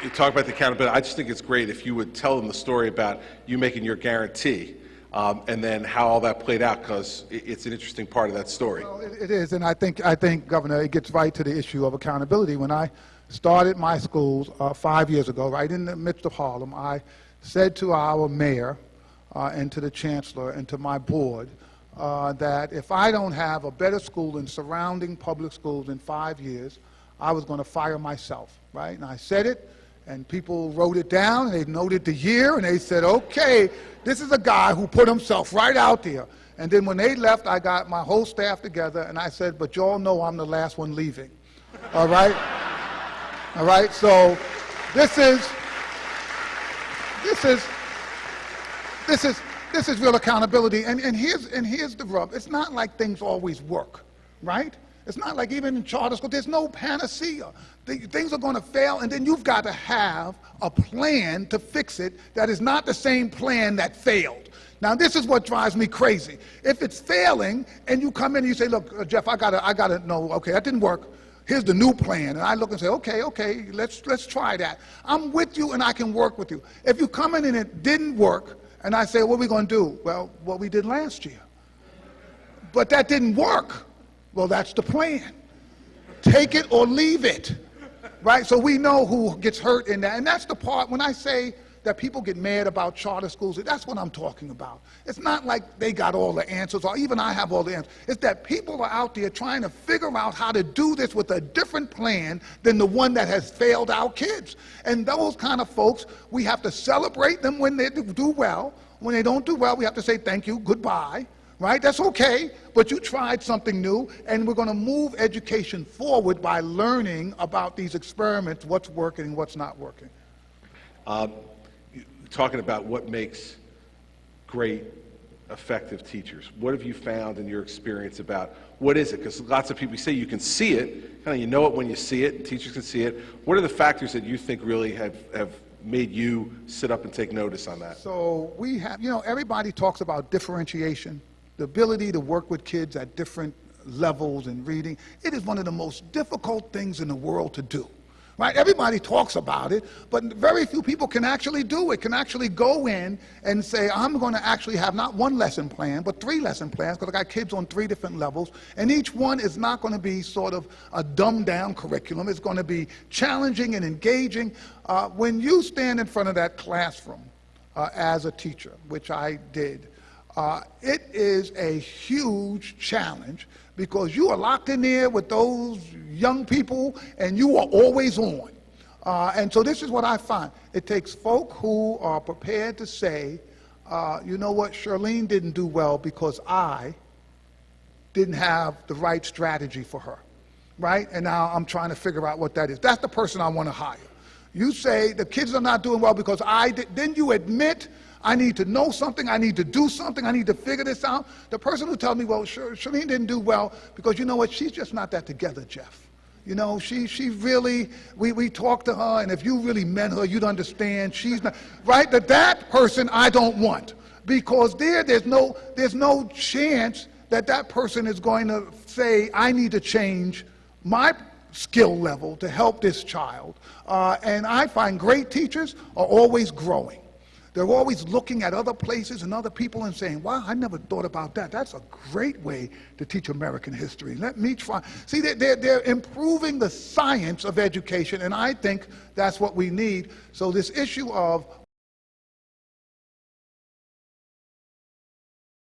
You talk about the accountability. I just think it's great if you would tell them the story about you making your guarantee, and then how all that played out, because it's an interesting part of that story. Well, it is, and I think, Governor, it gets right to the issue of accountability. When I started my schools 5 years ago, right in the midst of Harlem, I said to our mayor and to the chancellor and to my board that if I don't have a better school than surrounding public schools in 5 years, I was going to fire myself, right? And I said it, and people wrote it down, and they noted the year, and they said, okay, this is a guy who put himself right out there. And then when they left, I got my whole staff together, and I said, but y'all know I'm the last one leaving, all right? All right, so this is real accountability, and here's the rub. It's not like things always work, right? It's not like even in charter school, there's no panacea. Things are going to fail, and then you've got to have a plan to fix it that is not the same plan that failed. Now, this is what drives me crazy. If it's failing, and you come in and you say, look, Jeff, I gotta know, okay, that didn't work. Here's the new plan. And I look and say, okay, let's try that. I'm with you, and I can work with you. If you come in and it didn't work, and I say, what are we going to do? Well, what we did last year. But that didn't work. Well, that's the plan. Take it or leave it, right? So we know who gets hurt in that. And that's the part, when I say that people get mad about charter schools, that's what I'm talking about. It's not like they got all the answers, or even I have all the answers. It's that people are out there trying to figure out how to do this with a different plan than the one that has failed our kids. And those kind of folks, we have to celebrate them when they do well. When they don't do well, we have to say thank you, goodbye. Right? That's okay, but you tried something new, and we're going to move education forward by learning about these experiments, what's working and what's not working. Talking about what makes great, effective teachers, what have you found in your experience about what is it? Because lots of people say you can see it, kind of you know it when you see it, and teachers can see it. What are the factors that you think really have made you sit up and take notice on that? So we have, everybody talks about differentiation. The ability to work with kids at different levels in reading. It is one of the most difficult things in the world to do, right? Everybody talks about it, but very few people can actually do it, can actually go in and say, I'm going to actually have not one lesson plan, but 3 lesson plans, because I got kids on 3 different levels, and each one is not going to be sort of a dumbed-down curriculum. It's going to be challenging and engaging. When you stand in front of that classroom as a teacher, which I did, it is a huge challenge because you are locked in there with those young people and you are always on. And so this is what I find. It takes folk who are prepared to say, you know what, Charlene didn't do well because I didn't have the right strategy for her, right? And now I'm trying to figure out what that is. That's the person I want to hire. You say the kids are not doing well because then you admit I need to know something, I need to do something, I need to figure this out. The person who tells me, well, Charlene didn't do well because you know what, she's just not that together, Jeff. She really, we talked to her, and if you really met her, you'd understand she's not, right? That person I don't want, because there's no chance that person is going to say, I need to change my skill level to help this child. And I find great teachers are always growing. They're always looking at other places and other people and saying, wow, I never thought about that. That's a great way to teach American history. Let me try. See, they're improving the science of education, and I think that's what we need. So this issue of